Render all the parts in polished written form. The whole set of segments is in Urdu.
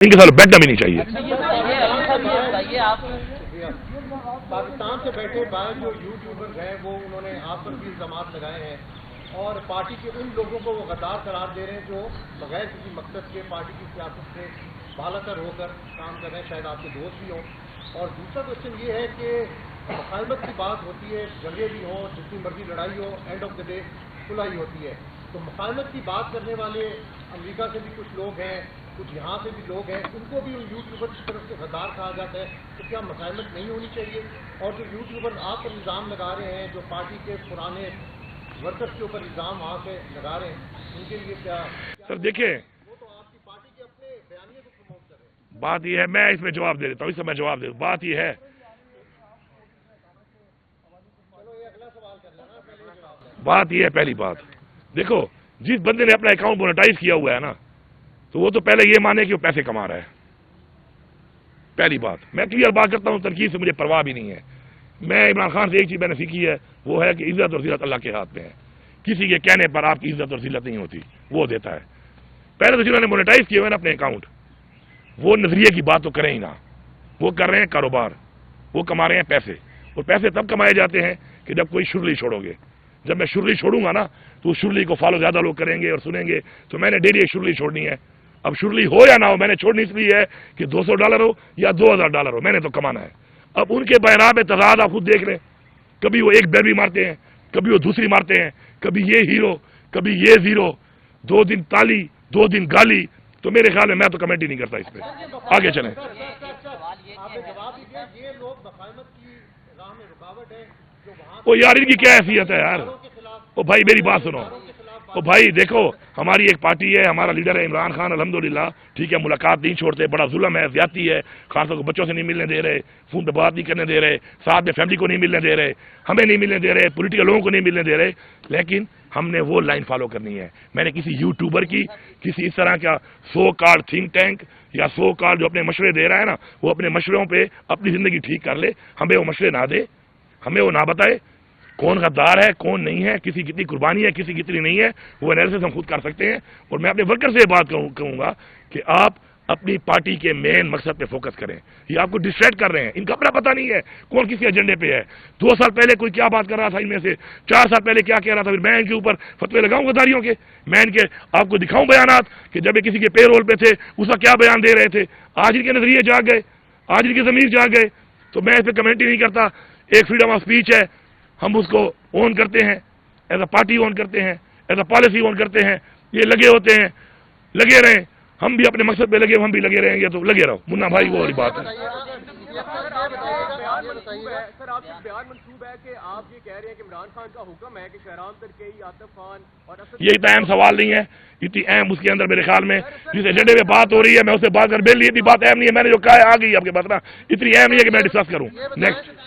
ان کے ساتھ بیٹھنا بھی نہیں چاہیے. پاکستان سے بیٹھے باہر جو یوٹیوبرز ہیں وہ انہوں نے آپ پر بھی الزامات لگائے ہیں اور پارٹی کے ان لوگوں کو وہ غدار قرار دے رہے ہیں جو بغیر کسی مقصد کے پارٹی کی سیاست سے بالا تر ہو کر کام کر رہے ہیں. شاید آپ کے دوست بھی ہوں. اور دوسرا کوشچن یہ ہے کہ مخالفت کی بات ہوتی ہے, جنگیں بھی ہوں, جتنی مرضی لڑائی ہو, اینڈ آف دا ڈے صلح ہی ہوتی ہے. تو مخالفت کی بات کرنے والے امریکہ سے بھی کچھ لوگ ہیں, کچھ یہاں سے بھی لوگ ہیں, ان کو بھی ان یوٹیوبر کی طرف سے غدار کہا جاتا ہے. تو کیا مخالفت نہیں ہونی چاہیے؟ اور جو یوٹیوبر آپ پر الزام لگا رہے ہیں, جو پارٹی کے پرانے ورکرز کے اوپر الزام آپ سے لگا رہے ہیں, ان کے لیے کیا سر دیکھیں, وہ تو آپ کی پارٹی کے اپنے بیانیے کو پروموٹ کر رہے ہیں. بات یہ ہے, میں اس میں جواب دے دیتا ہوں, اس سے میں جواب دے دوں. بات یہ ہے, بات یہ ہے, پہلی بات دیکھو, جس بندے نے اپنا اکاؤنٹ مونیٹائز کیا ہوا ہے نا, تو وہ تو پہلے یہ مانے کہ وہ پیسے کما رہا ہے. پہلی بات, میں کلیئر بات کرتا ہوں, ترکیب سے مجھے پرواہ بھی نہیں ہے. میں عمران خان سے ایک چیز میں نے سیکھی ہے, وہ ہے کہ عزت اور ذلت اللہ کے ہاتھ میں ہے. کسی کے کہنے پر آپ کی عزت اور ذلت نہیں ہوتی, وہ دیتا ہے. پہلے تو جنہوں نے مونیٹائز کیا ہوا ہے نا اپنے اکاؤنٹ, وہ نظریے کی بات تو کریں ہی نہ. وہ کر رہے ہیں کاروبار, وہ کما رہے ہیں پیسے. اور پیسے تب کمائے جاتے ہیں کہ جب کوئی شرلی چھوڑو گے. جب میں شرلی چھوڑوں گا نا, تو اس شرلی کو فالو زیادہ لوگ کریں گے اور سنیں گے. تو میں نے ڈیلی ایک شرلی چھوڑنی ہے. اب شرلی ہو یا نہ ہو, میں نے چھوڑنی اس لیے ہے کہ $200 ہو یا $2000 ہو, میں نے تو کمانا ہے. اب ان کے بیانات میں تضاد آپ خود دیکھ لیں. کبھی وہ ایک بیروی مارتے ہیں, کبھی وہ دوسری مارتے ہیں, کبھی یہ ہیرو, کبھی یہ زیرو, 2 دن تالی 2 دن گالی. تو میرے خیال میں تو کمنٹ ہی نہیں کرتا اس پہ. آگے چلیں. وہ یار ان کی کیا حیثیت ہے یار؟ وہ بھائی میری بات سنو. وہ بھائی دیکھو, ہماری ایک پارٹی ہے, ہمارا لیڈر ہے عمران خان, الحمدللہ ٹھیک ہے, ملاقات نہیں چھوڑتے. بڑا ظلم ہے, زیادتی ہے, خاص طور پر بچوں سے نہیں ملنے دے رہے, فون پہ بات نہیں کرنے دے رہے, ساتھ میں فیملی کو نہیں ملنے دے رہے, ہمیں نہیں ملنے دے رہے, پولیٹیکل لوگوں کو نہیں ملنے دے رہے. لیکن ہم نے وہ لائن فالو کرنی ہے. میں نے کسی یوٹیوبر کی, کسی اس طرح کا سو کارڈ تھنک ٹینک یا سو کارڈ جو اپنے مشورے دے رہا ہے نا, وہ اپنے مشوروں پہ اپنی زندگی ٹھیک کر لے. ہمیں وہ مشورے نہ دے, ہمیں وہ نہ بتائے کون غدار ہے کون نہیں ہے, کسی کتنی قربانی ہے کسی کتنی نہیں ہے. وہ انالیسس ہم خود کر سکتے ہیں. اور میں اپنے ورکر سے بات کہوں گا کہ آپ اپنی پارٹی کے مین مقصد پہ فوکس کریں. یہ آپ کو ڈسٹریکٹ کر رہے ہیں, ان کا اپنا پتہ نہیں ہے کون کسی ایجنڈے پہ ہے. 2 سال پہلے کوئی کیا بات کر رہا تھا ان میں سے, 4 سال پہلے کیا کہہ رہا تھا. پھر میں ان کے اوپر فتوے لگاؤں غداریوں کے, میں ان کے آپ کو دکھاؤں بیانات کہ جب یہ کسی کے پے رول پہ تھے اس کا کیا بیان دے رہے تھے. آج ان کے نظریے جاگ گئے, آج ان کی ضمیر جاگ گئے, تو میں اس پہ کمنٹ ہی نہیں کرتا. ایک فریڈم آف اسپیچ ہے, ہم اس کو اون کرتے ہیں, ایز اے پارٹی اون کرتے ہیں, ایز اے پالیسی اون کرتے ہیں. یہ لگے ہوتے ہیں, لگے رہیں, ہم بھی اپنے مقصد پہ لگے, ہم بھی لگے رہیں گے, تو لگے رہو. منا بھائی وہ والی بات ہے. سر آپ کا بیان منسوب ہے کہ آپ یہ کہہ رہے ہیں کہ عمران خان کا حکم ہے کہ شہرام ترکی, عاطف خان اور یہ اتنا اہم سوال نہیں ہے, اتنی اہم اس کے اندر میرے خیال میں جس ایجنڈے میں بات ہو رہی ہے میں اسے بات کر بیل. اتنی بات اہم نہیں ہے, میں نے جو کہا ہے آ گئی آپ کے پاس نا, اتنی اہم نہیں ہے کہ میں ڈسکس کروں. نیکسٹ.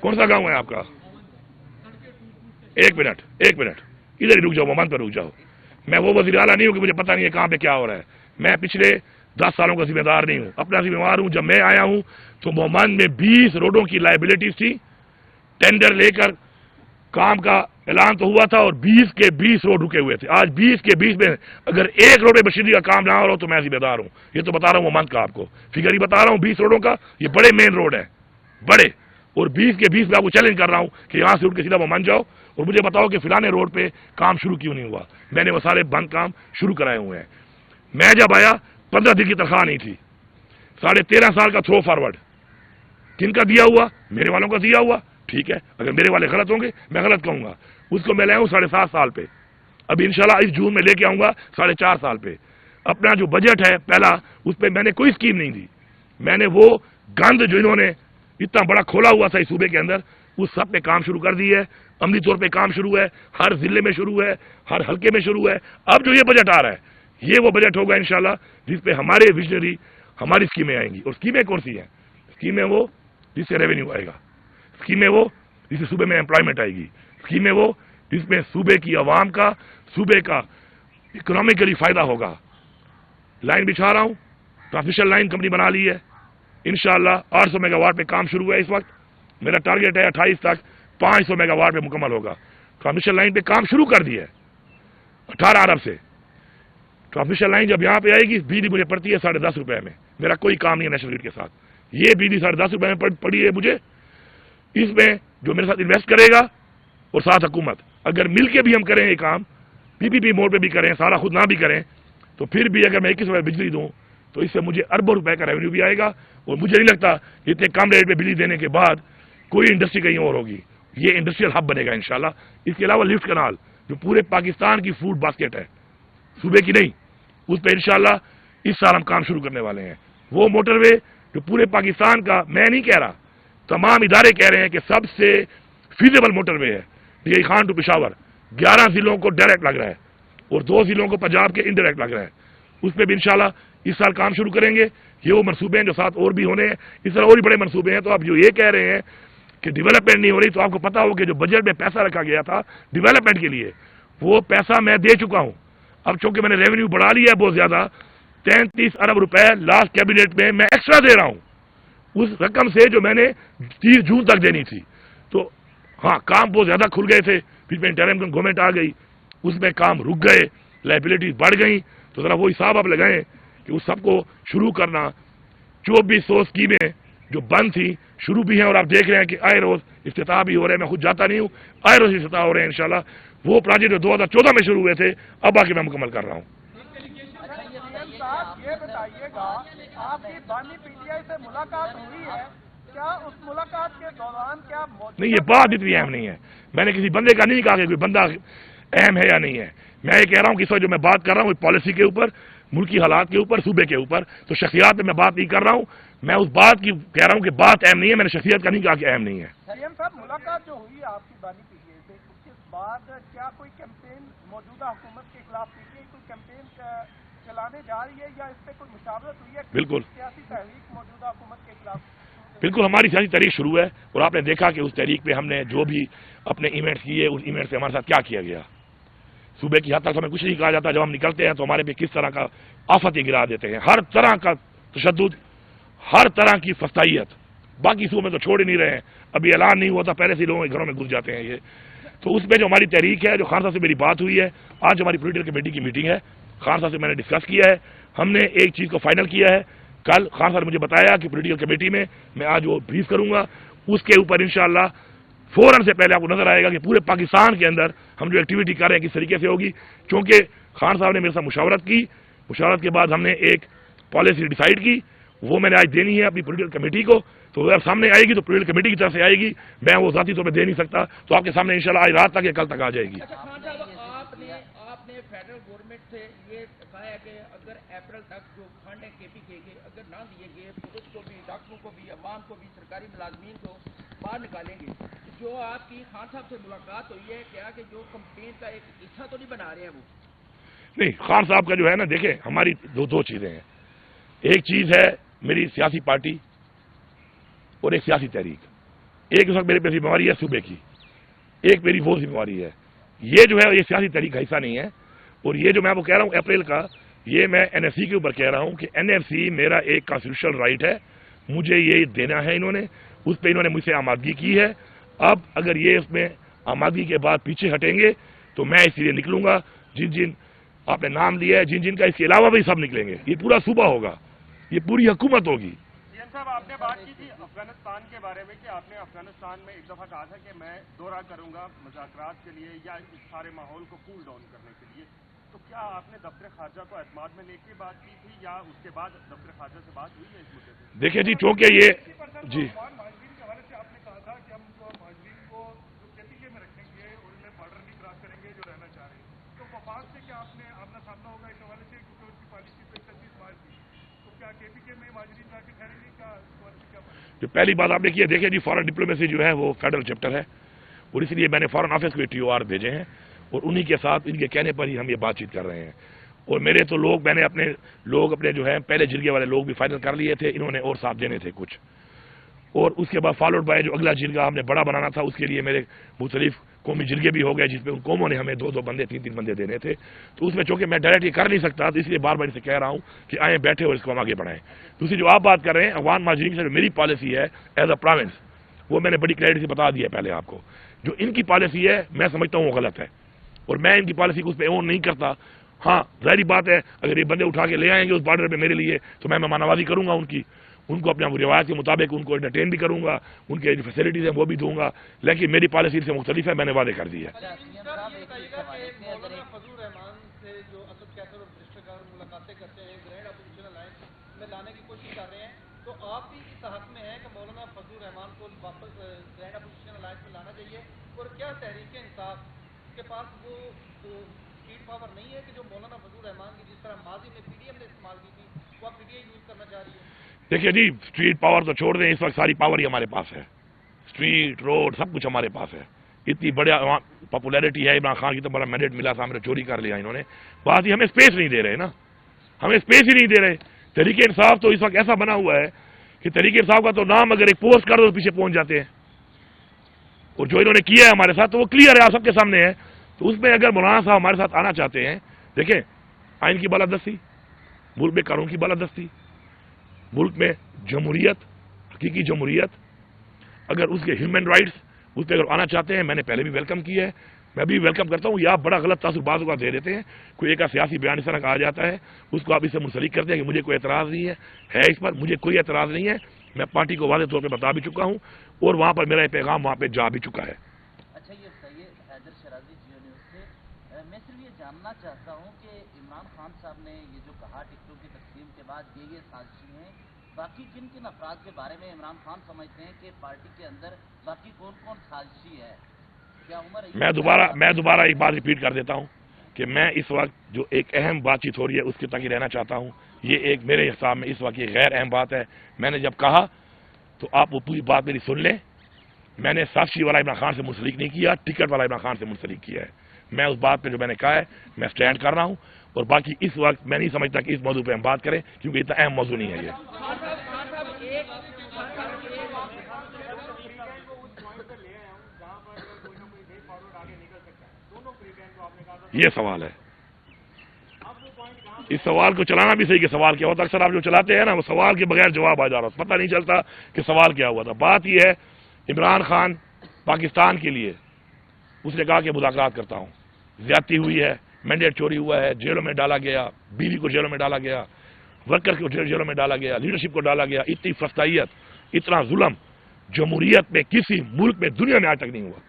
کون سا گاؤں ہے آپ کا؟ ایک منٹ ادھر ہی رک جاؤ, مومن پہ رک جاؤ. میں وہ وزیر اعلیٰ نہیں ہوں کہ مجھے پتہ نہیں ہے کہاں پہ کیا ہو رہا ہے. میں پچھلے 10 سالوں کا ذمہ دار نہیں ہوں, اپنا ذمہ دار ہوں. جب میں آیا ہوں تو مومن میں 20 روڈوں کی لائبلٹیز تھی. ٹینڈر لے کر کام کا اعلان تو ہوا تھا اور 20 کے 20 روڈ رکے ہوئے تھے. آج 20 کے 20 میں اگر ایک روڈ میں بشیدی کا کام نہ ہو رہا ہو تو میں ذمہ دار ہوں. یہ تو بتا رہا ہوں مومن کا, آپ کو فگر ہی بتا رہا ہوں. 20 روڈوں کا, یہ بڑے مین روڈ ہیں بڑے, اور 20 کے 20 میں آپ کو چیلنج کر رہا ہوں کہ یہاں سے اٹھ کے سیدھا مومن جاؤ اور مجھے بتاؤ کہ فلانے روڈ پہ کام شروع کیوں نہیں ہوا. میں نے وہ سارے بند کام شروع کرائے ہوئے ہیں. میں جب آیا 15 دن کی تنخواہ نہیں تھی. 13.5 سال کا تھرو فارورڈ کن کا دیا ہوا؟ میرے والوں کا دیا ہوا. ٹھیک ہے, اگر میرے والے غلط ہوں گے میں غلط کہوں گا. اس کو میں لے آؤں 7.5 سال پہ. ابھی انشاءاللہ اس جون میں لے کے آؤں گا 4.5 سال پہ. اپنا جو بجٹ ہے پہلا, اس پہ میں نے کوئی اسکیم نہیں دی. میں نے وہ گند جو انہوں نے اتنا بڑا کھولا ہوا تھا اس صوبے کے اندر, اس سب پہ کام شروع کر دی ہے. عملی طور پہ کام شروع ہے, ہر ضلع میں شروع ہے, ہر حلقے میں شروع ہے. اب جو یہ بجٹ آ رہا ہے یہ وہ بجٹ ہوگا انشاءاللہ جس پہ ہمارے ویژنری ہماری اسکیمیں آئیں گی. اور اسکیمیں کون سی ہیں؟ اسکیمیں وہ جس سے ریونیو آئے گا, اسکیمیں وہ جس سے صوبے میں امپلائمنٹ آئے گی, اسکیمیں وہ جس میں صوبے کی عوام کا, صوبے کا اکنامیکلی فائدہ ہوگا. لائن بچھا رہا ہوں, ٹرانسمیشن لائن کمپنی بنا لی ہے انشاءاللہ. 800 میگا واٹ پہ کام شروع ہے اس وقت. میرا ٹارگیٹ ہے 28 تک 500 میگا واٹ پہ مکمل ہوگا. ٹرانسمیشن لائن پہ کام شروع کر دیا ہے 18 ارب سے. ٹرانسمیشن لائن جب یہاں پہ آئے گی بجلی مجھے پڑتی ہے 10.5 روپے میں. میرا کوئی کام نہیں ہے نیشنل گریڈ کے ساتھ. یہ بجلی 10.5 روپے میں پڑی ہے مجھے. اس میں جو میرے ساتھ انویسٹ کرے گا اور ساتھ حکومت اگر مل کے بھی ہم کریں یہ کام پی پی پی موڈ پہ بھی کریں سارا خود نہ بھی کریں تو پھر بھی اگر میں 21 روپے بجلی دوں تو اس سے مجھے اربوں روپے کا ریونیو بھی آئے گا. اور مجھے نہیں لگتا اتنے کم ریٹ پہ بجلی دینے کے بعد کوئی انڈسٹری کہیں اور ہوگی. یہ انڈسٹریل ہب بنے گا انشاءاللہ. اس کے علاوہ لفٹ کنال جو پورے پاکستان کی فوڈ باسکٹ ہے صوبے کی نہیں, اس پہ انشاءاللہ اس سال ہم کام شروع کرنے والے ہیں. وہ موٹر وے جو پورے پاکستان کا, میں نہیں کہہ رہا, تمام ادارے کہہ رہے ہیں کہ سب سے فیزیبل موٹر وے ہے D I Khan to Peshawar. 11 ضلعوں کو ڈائریکٹ لگ رہا ہے اور 2 ضلعوں کو پنجاب کے انڈائریکٹ لگ رہا ہے. اس پہ بھی انشاءاللہ اس سال کام شروع کریں گے. یہ وہ منصوبے ہیں جو ساتھ اور بھی ہونے ہیں. اس طرح اور بھی بڑے منصوبے ہیں. تو آپ جو یہ کہہ رہے ہیں کہ ڈیولپمنٹ نہیں ہو رہی, تو آپ کو پتا ہو کہ جو بجٹ میں پیسہ رکھا گیا تھا ڈیولپمنٹ کے لیے وہ پیسہ میں دے چکا ہوں. اب چونکہ میں نے ریونیو بڑھا لیا ہے بہت زیادہ, 33 ارب روپے لاسٹ کیبنٹ میں میں ایکسٹرا دے رہا ہوں اس رقم سے جو میں نے 30 جون تک دینی تھی. تو ہاں کام بہت زیادہ کھل گئے تھے, پھر میں انٹرم گورنمنٹ آ گئی, اس میں کام رک گئے, لائبلٹیز بڑھ گئیں. تو ذرا وہ حساب آپ لگائیں کہ اس سب کو شروع کرنا. 2400 اسکیمیں جو بند تھی شروع بھی ہیں اور آپ دیکھ رہے ہیں کہ آئے روز افتتاح بھی ہو رہے ہیں. میں خود جاتا نہیں ہوں, آئے روز افتتاح ہو رہے ہیں انشاءاللہ. وہ پروجیکٹ جو 2014 میں شروع ہوئے تھے اب آ کے میں مکمل کر رہا ہوں. یہ بتائیے گا آپ کی بانی پی ٹی آئی سے ملاقات ہوئی ہے کیا؟ اس ملاقات کے دوران کیا نہیں, یہ بات اتنی اہم نہیں ہے. میں نے کسی بندے کا نہیں کہا کہ کوئی بندہ اہم ہے یا نہیں ہے. میں یہ کہہ رہا ہوں کہ اس وقت جو میں بات کر رہا ہوں پالیسی کے اوپر, ملکی حالات کے اوپر, صوبے کے اوپر, تو شخصیات میں بات نہیں کر رہا ہوں. میں اس بات کی کہہ رہا ہوں کہ بات اہم نہیں ہے. میں نے شخصیت کا نہیں کہا کہ اہم نہیں ہے. سیم صاحب ملاقات جو ہوئی آپ کی بانی پی ٹی آئی سے اس کے بعد کیا کوئی کیمپین موجودہ حکومت کے خلاف پی ٹی آئی کوئی کیمپین چلانے جا رہی ہے یا اس پہ کوئی مشاورت ہوئی ہے؟ بالکل سیاسی تحریک موجودہ حکومت کے خلاف. بالکل ہماری سیاسی تحریک شروع ہے اور آپ نے دیکھا کہ اس تحریک پہ ہم نے جو بھی اپنے ایونٹس کیے اس ایونٹ سے ہمارے ساتھ کیا کیا گیا. صوبے کی حد تک ہمیں کچھ نہیں کہا جاتا. جب ہم نکلتے ہیں تو ہمارے پہ کس طرح کا آفتیں گرا دیتے ہیں, ہر طرح کا تشدد, ہر طرح کی فستائیت. باقی صوبے تو چھوڑ ہی نہیں رہے ہیں. ابھی اعلان نہیں ہوا تھا پہلے سے لوگوں کے گھروں میں گھس جاتے ہیں یہ. تو اس میں جو ہماری تحریک ہے, جو خان صاحب سے میری بات ہوئی ہے, آج ہماری پولیٹیکل کمیٹی کی میٹنگ ہے, خان صاحب سے میں نے ڈسکس کیا ہے. ہم نے ایک چیز کو فائنل کیا ہے. کل خان صاحب نے مجھے بتایا کہ پولیٹیکل کمیٹی میں آج وہ بریف کروں گا. اس کے اوپر انشاءاللہ فوراً سے پہلے آپ کو نظر آئے گا کہ پورے پاکستان کے اندر ہم جو ایکٹیویٹی کر رہے ہیں کس طریقے سے ہوگی. چونکہ خان صاحب نے میرے ساتھ مشاورت کی, مشاورت کے بعد ہم نے ایک پالیسی ڈیسائیڈ کی, وہ میں نے آج دینی ہے اپنی پولیٹیکل کمیٹی کو. تو اگر سامنے آئے گی تو پولیٹیکل کمیٹی کی طرف سے آئے گی, میں وہ ذاتی طور پہ دے نہیں سکتا. تو آپ کے سامنے انشاءاللہ آج رات تک یا کل تک آ جائے گی. آپ نے فیڈرل گورنمنٹ سے یہ کہا ہے کہ اگر اپریل تک جو فنڈ ہے کے پی کے اگر نہ دیے گئے تو اس کو بھی, ڈاکٹروں کو بھی, عوام کو بھی, سرکاری ملازمین کو باہر نکالیں گے. جو آپ کی خان صاحب سے ملاقات ہوئی ہے کیا کہ جو کمپین کا ایک حصہ تو نہیں بنا رہے ہیں وہ؟ نہیں, خان صاحب کا جو ہے نا, دیکھیں ہماری دو چیزیں ہیں. ایک چیز ہے میری سیاسی پارٹی اور ایک سیاسی تحریک. ایک اس وقت میرے پہ ذمہ داری ہے صوبے کی, ایک میری وہ ذمہ داری ہے. یہ جو ہے یہ سیاسی تحریک کا حصہ نہیں ہے. اور یہ جو میں آپ کو کہہ رہا ہوں اپریل کا, یہ میں این ایف سی کے اوپر کہہ رہا ہوں کہ این ایف سی میرا ایک کانسٹیٹیوشنل رائٹ ہے, مجھے یہ دینا ہے. انہوں نے اس پہ انہوں نے مجھ سے آمادگی کی ہے. اب اگر یہ اس میں آمادگی کے بعد پیچھے ہٹیں گے تو میں اس لیے نکلوں گا. جن آپ نے نام لیا ہے, جن کا اس کے علاوہ بھی سب نکلیں گے. یہ پورا صوبہ ہوگا, یہ پوری حکومت ہوگی. صاحب آپ نے بات کی تھی افغانستان کے بارے میں کہ آپ نے افغانستان میں ایک دفعہ کہا تھا کہ میں دورہ کروں گا مذاکرات کے لیے یا اس سارے ماحول کو کول ڈاؤن کرنے کے لیے. تو کیا آپ نے دفتر خارجہ کو اعتماد میں لے کے بات کی تھی یا اس کے بعد دفتر خارجہ سے بات ہوئی ہے اس مدعے پہ؟ دیکھیں جی, چونکہ یہ جی مہاجرین کے حوالے سے آپ نے کہا تھا کہ ہم مہاجرین کو جو کے پی کے میں رکھیں گے اور انہیں بارڈر نہیں کراس کریں گے جو رہنا چاہ رہے ہیں. تو وفاق سے کیا آپ نے آمنا سامنا ہوگا اس حوالے سے کیونکہ ان کی پالیسی پہ 36 مارچ تھی, تو کیا کے پی کے میں مہاجرین جا کے ٹھہریں گے؟ جو پہلی بات آپ نے کی ہے, دیکھیں جی فارن ڈپلومیسی جو ہے وہ فیڈرل چیپٹر ہے اور اس لیے میں نے فارن آفس کو ٹی او آر بھیجے ہیں اور انہی کے ساتھ ان کے کہنے پر ہی ہم یہ بات چیت کر رہے ہیں. اور میرے تو لوگ, میں نے اپنے جو ہیں پہلے جرگے والے لوگ بھی فائنل کر لیے تھے, انہوں نے اور ساتھ دینے تھے کچھ. اور اس کے بعد فالوڈ بائی جو اگلا جرگہ ہم نے بڑا بنانا تھا, اس کے لیے میرے مختلف قومی جرگے بھی ہو گئے جس میں ان قوموں نے ہمیں 2 بندے 3 بندے دینے تھے. تو اس میں چونکہ میں ڈائریکٹ یہ کر نہیں سکتا, تو اس لیے بار بار سے کہہ رہا ہوں کہ آئیں بیٹھے اور اس کو ہم آگے بڑھائیں. دوسری جو آپ بات کر رہے ہیں افغان مہاجرین سے جو میری پالیسی ہے ایز اے پروونس, وہ میں نے بڑی کلیئرٹی سے بتا دیا پہلے آپ کو. جو ان کی پالیسی ہے میں سمجھتا ہوں وہ غلط ہے, اور میں ان کی پالیسی کو اس پہ اون نہیں کرتا. ہاں ظاہری بات ہے اگر یہ بندے اٹھا کے لے آئیں گے اس بارڈر پہ میرے لیے تو میں مہمان نوازی کروں گا ان کو اپنے روایت کے مطابق ان کو انٹرٹین بھی کروں گا, ان کے جو فیسلٹیز ہیں وہ بھی دوں گا, لیکن میری پالیسی سے مختلف ہے, میں نے وعدے کر دی ہے. مولانا فضل الرحمان سے جو اسد کیسر اور برشٹکار ملاقاتیں کرتے ہیں گرینڈ اپوزیشن الائنس میں لانے کی کوشش کر رہے ہیں, تو آپ بھی اس حق میں ہیں کہ مولانا فضل الرحمان کو واپس گرینڈ اپوزیشن الائنس میں لانا چاہیے, اور کیا تحریک انصاف کے پاس وہ اسٹریٹ پاور نہیں ہے کہ جو مولانا فضل الرحمان کی جس طرح ماضی میں پی ڈی ایم نے استعمال کی تھی وہ آپ پی ڈی ایم یوز کرنا چاہ رہی ہے؟ دیکھیے جی اسٹریٹ پاور تو چھوڑ دیں, اس وقت ساری پاور ہی ہمارے پاس ہے, اسٹریٹ روڈ سب کچھ ہمارے پاس ہے. اتنی بڑا پاپولیرٹی ہے, عمران خان کی تو بڑا مینڈیٹ ملا تھا, ہم نے چوری کر لیا انہوں نے. بات ہی ہمیں اسپیس نہیں دے رہے نا, ہمیں اسپیس ہی نہیں دے رہے. تحریک انصاف تو اس وقت ایسا بنا ہوا ہے کہ تحریک انصاف کا تو نام اگر ایک پوسٹ کر دو تو پیچھے پہنچ جاتے ہیں, اور جو انہوں نے کیا ہے ہمارے ساتھ تو وہ کلیئر ہے, آپ سب کے سامنے ہے. تو اس میں اگر مولانا صاحب ہمارے ساتھ آنا چاہتے ہیں, دیکھیں آئین کی بالادستی, ملک میں قانون کی بالادستی, ملک میں جمہوریت, حقیقی جمہوریت, اگر اس کے ہیومن رائٹس اس پہ اگر آنا چاہتے ہیں, میں نے پہلے بھی ویلکم کیا ہے, میں بھی ویلکم کرتا ہوں. یہ آپ بڑا غلط تاثر بعض اوقات دے دیتے ہیں, کوئی ایک سیاسی بیان اس طرح کا آ جاتا ہے, اس کو آپ اس سے منسلک کرتے ہیں کہ مجھے کوئی اعتراض نہیں ہے اس پر, مجھے کوئی اعتراض نہیں ہے. میں پارٹی کو واضح طور پہ بتا بھی چکا ہوں, اور وہاں پر میرا یہ پیغام وہاں پہ جا بھی چکا ہے. اچھا یہ سید حیدر شرازی جیو نیوز سے میں صرف یہ جاننا چاہتا ہوں کہ عمران خان صاحب نے یہ جو کہا ٹکٹوں کی تقسیم کے بعد یہ سازشی ہیں, باقی کن کن افراد کے بارے میں عمران خان سمجھتے ہیں کہ پارٹی کے اندر باقی کون کون سازشی ہے؟ کیا عمر میں دوبارہ ایک بات ریپیٹ کر دیتا ہوں کہ میں اس وقت جو ایک اہم بات چیت ہو رہی ہے اس کے تک ہی رہنا چاہتا ہوں. یہ ایک میرے حساب میں اس وقت یہ غیر اہم بات ہے. میں نے جب کہا تو آپ وہ پوری بات میری سن لیں. میں نے سازشی والا عمران خان سے منسلک نہیں کیا, ٹکٹ والا عمران خان سے منسلک کیا ہے. میں اس بات پہ جو میں نے کہا ہے میں اسٹینڈ کر رہا ہوں, اور باقی اس وقت میں نہیں سمجھتا کہ اس موضوع پہ ہم بات کریں, کیونکہ اتنا اہم موضوع نہیں ہے یہ سوال ہے. اس سوال کو چلانا بھی صحیح کہ سوال کیا ہوتا, اکثر آپ جو چلاتے ہیں نا وہ سوال کے بغیر جواب آ جا رہا ہے, پتہ نہیں چلتا کہ سوال کیا ہوا تھا. بات یہ ہے عمران خان پاکستان کے لیے اس نے کہا کہ مذاکرات کرتا ہوں, زیادتی ہوئی ہے, مینڈیٹ چوری ہوا ہے, جیلوں میں ڈالا گیا, بیوی کو جیلوں میں ڈالا گیا, ورکر کو جیلوں میں ڈالا گیا, لیڈرشپ کو ڈالا گیا. اتنی فسطائیت, اتنا ظلم جمہوریت میں کسی ملک میں دنیا میں آج تک نہیں ہوا.